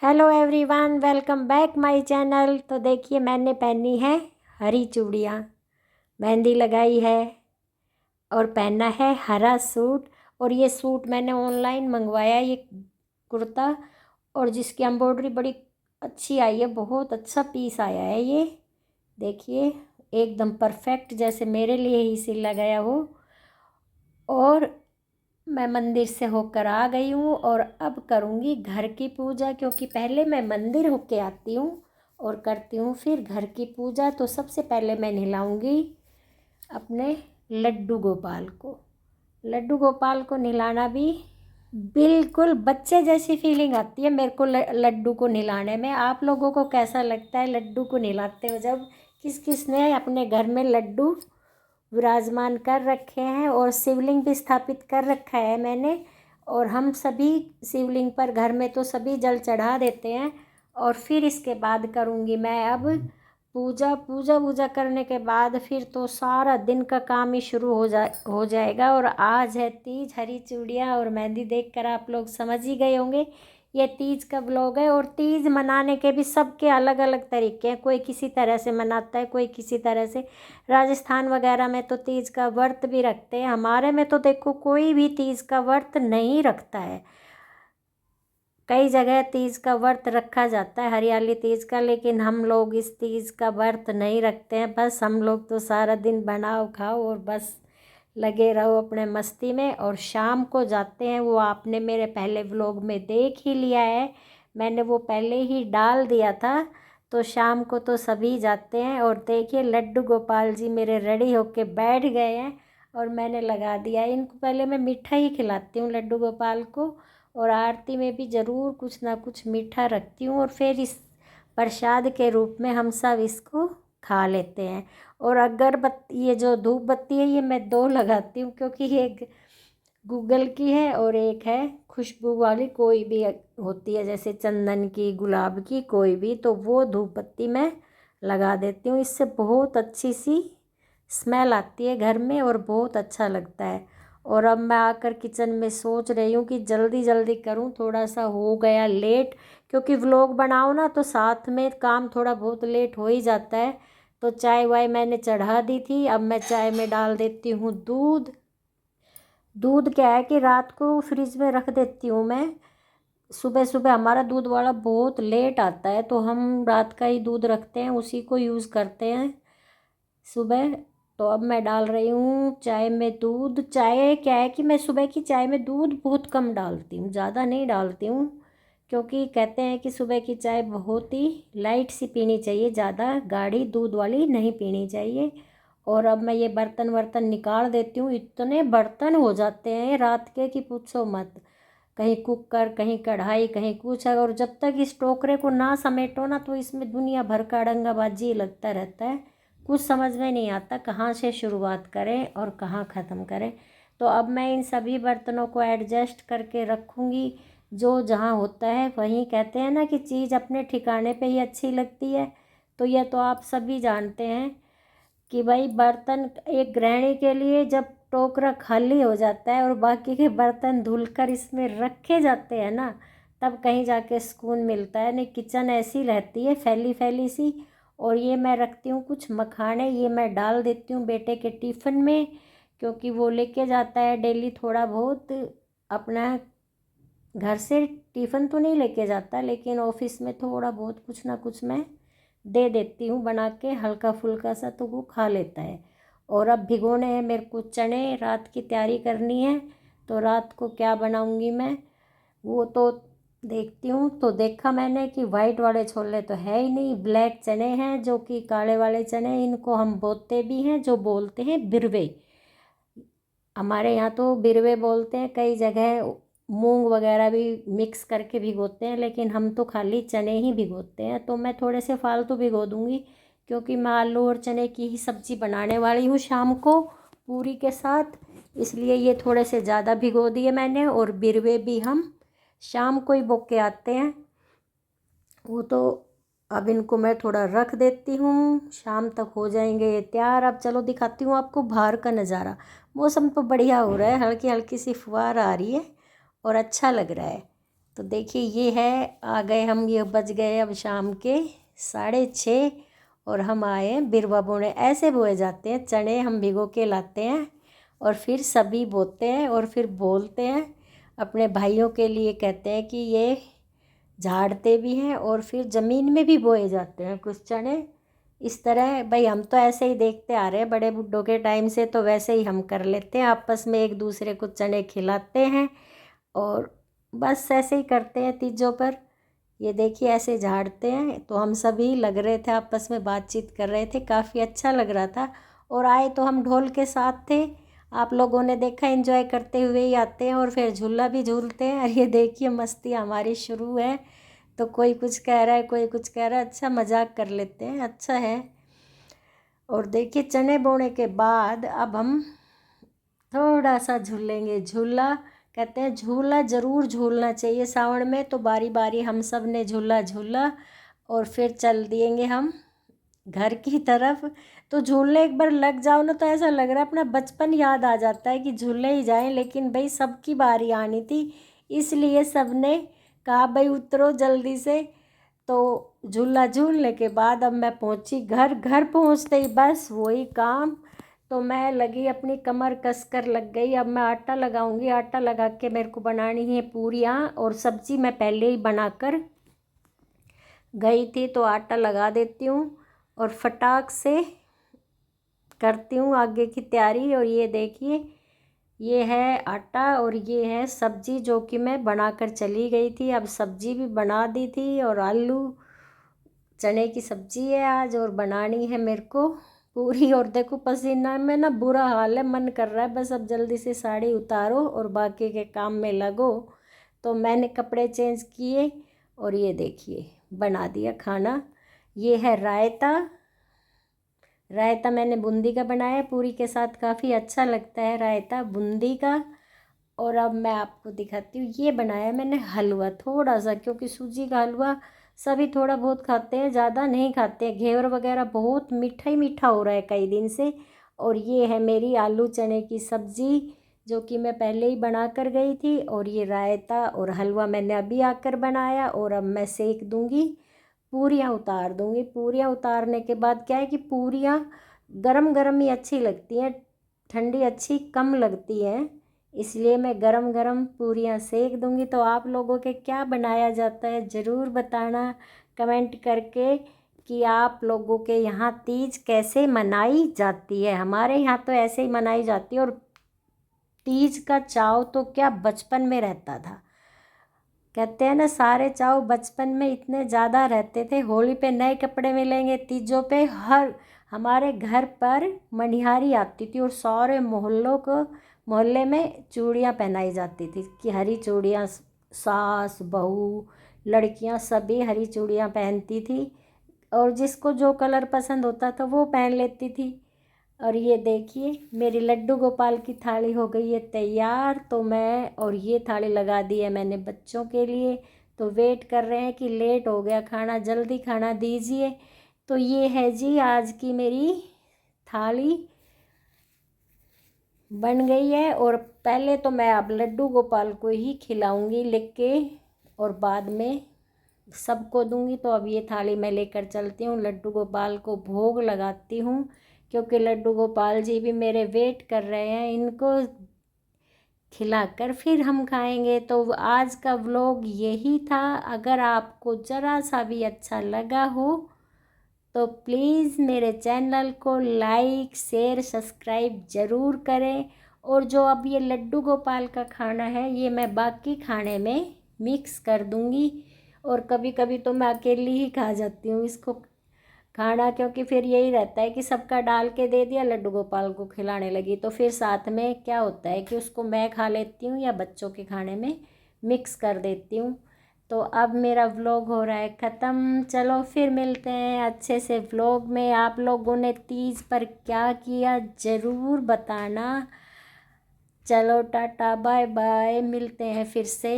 Hello everyone, welcome back my channel. तो देखिए, मैंने पहनी है हरी चूड़ियाँ, मेहंदी लगाई है और पहना है हरा सूट। और ये सूट मैंने ऑनलाइन मंगवाया, ये कुर्ता, और जिसकी एम्ब्रॉयडरी बड़ी अच्छी आई है। बहुत अच्छा पीस आया है ये। देखिए, एकदम परफेक्ट, जैसे मेरे लिए ही सिला गया हो। और मैं मंदिर से होकर आ गई हूँ और अब करूँगी घर की पूजा, क्योंकि पहले मैं मंदिर होके आती हूँ और करती हूँ फिर घर की पूजा। तो सबसे पहले मैं नहलाऊँगी अपने लड्डू गोपाल को। लड्डू गोपाल को नहलाना भी बिल्कुल बच्चे जैसी फीलिंग आती है मेरे को लड्डू को नहलाने में। आप लोगों को कैसा लगता है लड्डू को नहलाते हो? जब किस किस ने अपने घर में लड्डू विराजमान कर रखे हैं और शिवलिंग भी स्थापित कर रखा है मैंने। और हम सभी शिवलिंग पर घर में तो सभी जल चढ़ा देते हैं। और फिर इसके बाद करूँगी मैं अब पूजा। पूजा करने के बाद फिर तो सारा दिन का काम ही शुरू हो जाएगा। और आज है तीज। हरी चूड़ियाँ और मेहंदी देखकर आप लोग समझ ही गए होंगे ये तीज का ब्लॉग है। और तीज मनाने के भी सबके अलग अलग तरीके हैं। कोई किसी तरह से मनाता है, कोई किसी तरह से। राजस्थान वगैरह में तो तीज का व्रत भी रखते हैं। हमारे में तो देखो कोई भी तीज का व्रत नहीं रखता है। कई जगह तीज का व्रत रखा जाता है, हरियाली तीज का, लेकिन हम लोग इस तीज का व्रत नहीं रखते हैं। बस हम लोग तो सारा दिन बनाओ खाओ और बस लगे रहो अपने मस्ती में। और शाम को जाते हैं, वो आपने मेरे पहले व्लॉग में देख ही लिया है, मैंने वो पहले ही डाल दिया था। तो शाम को तो सभी जाते हैं। और देखिए, लड्डू गोपाल जी मेरे रेडी होके बैठ गए हैं और मैंने लगा दिया इनको। पहले मैं मीठा ही खिलाती हूँ लड्डू गोपाल को, और आरती में भी ज़रूर कुछ ना कुछ मीठा रखती हूँ। और फिर इस प्रसाद के रूप में हम सब इसको खा लेते हैं। और अगरबत्ती, ये जो धूप बत्ती है, ये मैं दो लगाती हूँ, क्योंकि एक गूगल की है और एक है खुशबू वाली, कोई भी होती है, जैसे चंदन की, गुलाब की, कोई भी। तो वो धूप बत्ती मैं लगा देती हूँ। इससे बहुत अच्छी सी स्मेल आती है घर में और बहुत अच्छा लगता है। और अब मैं आकर किचन में सोच रही हूँ कि जल्दी जल्दी करूँ, थोड़ा सा हो गया लेट, क्योंकि व्लॉग बनाओ ना तो साथ में काम थोड़ा बहुत लेट हो ही जाता है। तो चाय वाय मैंने चढ़ा दी थी, अब मैं चाय में डाल देती हूँ दूध। दूध क्या है कि रात को फ्रिज में रख देती हूँ मैं। सुबह सुबह हमारा दूध वाला बहुत लेट आता है, तो हम रात का ही दूध रखते हैं, उसी को यूज़ करते हैं सुबह। तो अब मैं डाल रही हूँ चाय में दूध। चाय क्या है कि मैं सुबह की चाय में दूध बहुत कम डालती हूँ, ज़्यादा नहीं डालती हूँ, क्योंकि कहते हैं कि सुबह की चाय बहुत ही लाइट सी पीनी चाहिए, ज़्यादा गाढ़ी दूध वाली नहीं पीनी चाहिए। और अब मैं ये बर्तन वर्तन निकाल देती हूँ। इतने बर्तन हो जाते हैं रात के कि पूछो मत। कहीं कुकर, कहीं कढ़ाई, कहीं कुछ। और जब तक इस टोकरे को ना समेटो ना, तो इसमें दुनिया भर का अड़ंगाबाजी लगता रहता है। कुछ समझ में नहीं आता कहाँ से शुरुआत करें और कहाँ ख़त्म करें। तो अब मैं इन सभी बर्तनों को एडजस्ट करके रखूँगी। जो जहाँ होता है वहीं, कहते हैं ना कि चीज़ अपने ठिकाने पे ही अच्छी लगती है। तो यह तो आप सभी जानते हैं कि भाई, बर्तन, एक गृहिणी के लिए जब टोकरा खाली हो जाता है और बाकी के बर्तन धुलकर इसमें रखे जाते हैं ना, तब कहीं जाके सुकून मिलता है। नहीं, किचन ऐसी रहती है फैली फैली सी। और ये मैं रखती हूँ कुछ मखाने, ये मैं डाल देती हूँ बेटे के टिफ़िन में, क्योंकि वो लेके जाता है डेली थोड़ा बहुत अपना। घर से टिफ़िन तो नहीं लेके जाता, लेकिन ऑफिस में थोड़ा बहुत कुछ ना कुछ मैं दे देती हूँ बना के, हल्का फुल्का सा, तो वो खा लेता है। और अब भिगोने हैं मेरे को चने, रात की तैयारी करनी है। तो रात को क्या बनाऊँगी मैं, वो तो देखती हूँ। तो देखा मैंने कि वाइट वाले छोले तो है ही नहीं, ब्लैक चने हैं, जो कि काले वाले चने। इनको हम बोते भी हैं, जो बोलते हैं बिरवे। हमारे यहाँ तो बिरवे बोलते हैं, कई जगह मूंग वगैरह भी मिक्स करके भिगोते हैं, लेकिन हम तो खाली चने ही भिगोते हैं। तो मैं थोड़े से फालतू भिगो दूँगी, क्योंकि मैं आलू और चने की ही सब्ज़ी बनाने वाली हूँ शाम को पूरी के साथ। इसलिए ये थोड़े से ज़्यादा भिगो दिए मैंने। और बिरवे भी हम शाम को ही बो के आते हैं। वो तो अब इनको मैं थोड़ा रख देती हूँ, शाम तक हो जाएंगे ये तैयार। अब चलो दिखाती हूँ आपको बाहर का नज़ारा। मौसम तो बढ़िया हो रहा है, हल्की हल्की सी फुहार आ रही है और अच्छा लग रहा है। तो देखिए ये है, आ गए हम, ये बज गए अब शाम के 6:30 और हम आए बिरवा बोने। ऐसे बोए जाते हैं चने, हम भिगो के लाते हैं और फिर सभी बोते हैं और फिर बोलते हैं अपने भाइयों के लिए, कहते हैं कि ये झाड़ते भी हैं और फिर ज़मीन में भी बोए जाते हैं कुछ चने। इस तरह भाई हम तो ऐसे ही देखते आ रहे हैं बड़े बुड्ढों के टाइम से, तो वैसे ही हम कर लेते हैं, आपस में एक दूसरे को चने खिलाते हैं और बस ऐसे ही करते हैं तीजों पर। ये देखिए ऐसे झाड़ते हैं। तो हम सभी लग रहे थे आपस में बातचीत कर रहे थे, काफ़ी अच्छा लग रहा था। और आए तो हम ढोल के साथ थे, आप लोगों ने देखा, एंजॉय करते हुए ही आते हैं और फिर झूला भी झूलते हैं। और ये देखिए मस्ती हमारी शुरू है, तो कोई कुछ कह रहा है, कोई कुछ कह रहा है, अच्छा मजाक कर लेते हैं, अच्छा है। और देखिए चने बोने के बाद अब हम थोड़ा सा झूलेंगे। झूला, कहते हैं झूला ज़रूर झूलना चाहिए सावन में, तो बारी बारी हम सब ने झूला झूला और फिर चल दिएंगे हम घर की तरफ। तो झूलने एक बार लग जाओ ना तो ऐसा लग रहा है अपना बचपन याद आ जाता है कि झूले ही जाएं, लेकिन भाई सबकी बारी आनी थी, इसलिए सब ने कहा भाई उतरो जल्दी से। तो झूला झूलने के बाद अब मैं पहुंची घर। घर पहुंचते ही बस वही काम, तो मैं लगी अपनी कमर कसकर लग गई। अब मैं आटा लगाऊंगी, आटा लगा के मेरे को बनानी है पूरियाँ, और सब्ज़ी मैं पहले ही बनाकर गई थी, तो आटा लगा देती हूँ और फटाक से करती हूँ आगे की तैयारी। और ये देखिए ये है आटा और ये है सब्ज़ी जो कि मैं बनाकर चली गई थी। अब सब्ज़ी भी बना दी थी और आलू चने की सब्ज़ी है आज, और बनानी है मेरे को पूरी। और देखो पसीना में ना बुरा हाल है, मन कर रहा है बस अब जल्दी से साड़ी उतारो और बाकी के काम में लगो। तो मैंने कपड़े चेंज किए और ये देखिए बना दिया खाना। ये है रायता। रायता मैंने बूंदी का बनाया पूरी के साथ, काफ़ी अच्छा लगता है रायता बूंदी का। और अब मैं आपको दिखाती हूँ, ये बनाया मैंने हलवा थोड़ा सा, क्योंकि सूजी का हलवा सभी थोड़ा बहुत खाते हैं, ज़्यादा नहीं खाते हैं। घेवर वगैरह बहुत मीठा ही मीठा हो रहा है कई दिन से। और ये है मेरी आलू चने की सब्ज़ी जो कि मैं पहले ही बना कर गई थी। और ये रायता और हलवा मैंने अभी आकर बनाया, और अब मैं सेक दूँगी, पूरियाँ उतार दूँगी। पूरियाँ उतारने के बाद क्या है कि पूरियाँ गरम गरम ही अच्छी लगती हैं, ठंडी अच्छी कम लगती हैं, इसलिए मैं गरम गरम पूरियाँ सेक दूँगी। तो आप लोगों के क्या बनाया जाता है ज़रूर बताना कमेंट करके कि आप लोगों के यहाँ तीज कैसे मनाई जाती है। हमारे यहाँ तो ऐसे ही मनाई जाती है। और तीज का चाव तो क्या बचपन में रहता था, कहते हैं ना सारे चाव बचपन में इतने ज़्यादा रहते थे। होली पे नए कपड़े मिलेंगे, तीजों पे हर हमारे घर पर मनिहारी आती थी और सारे मोहल्ले में चूड़ियाँ पहनाई जाती थी कि हरी चूड़ियाँ, सास बहू लड़कियाँ सभी हरी चूड़ियाँ पहनती थी, और जिसको जो कलर पसंद होता था वो पहन लेती थी। और ये देखिए मेरी लड्डू गोपाल की थाली हो गई है तैयार। तो मैं, और ये थाली लगा दी है मैंने बच्चों के लिए, तो वेट कर रहे हैं कि लेट हो गया खाना, जल्दी खाना दीजिए। तो ये है जी आज की मेरी थाली बन गई है। और पहले तो मैं अब लड्डू गोपाल को ही खिलाऊंगी लिख के, और बाद में सबको दूंगी। तो अब ये थाली मैं लेकर चलती हूँ, लड्डू गोपाल को भोग लगाती हूँ, क्योंकि लड्डू गोपाल जी भी मेरे वेट कर रहे हैं, इनको खिलाकर फिर हम खाएंगे। तो आज का व्लॉग यही था। अगर आपको ज़रा सा भी अच्छा लगा हो तो प्लीज़ मेरे चैनल को लाइक शेयर सब्सक्राइब ज़रूर करें। और जो अब ये लड्डू गोपाल का खाना है ये मैं बाकी खाने में मिक्स कर दूंगी, और कभी कभी तो मैं अकेली ही खा जाती हूँ इसको खाना, क्योंकि फिर यही रहता है कि सबका डाल के दे दिया, लड्डू गोपाल को खिलाने लगी, तो फिर साथ में क्या होता है कि उसको मैं खा लेती हूँ या बच्चों के खाने में मिक्स कर देती हूँ। तो अब मेरा व्लॉग हो रहा है ख़त्म। चलो फिर मिलते हैं अच्छे से व्लॉग में। आप लोगों ने तीज पर क्या किया ज़रूर बताना। चलो टाटा बाय बाय, मिलते हैं फिर से।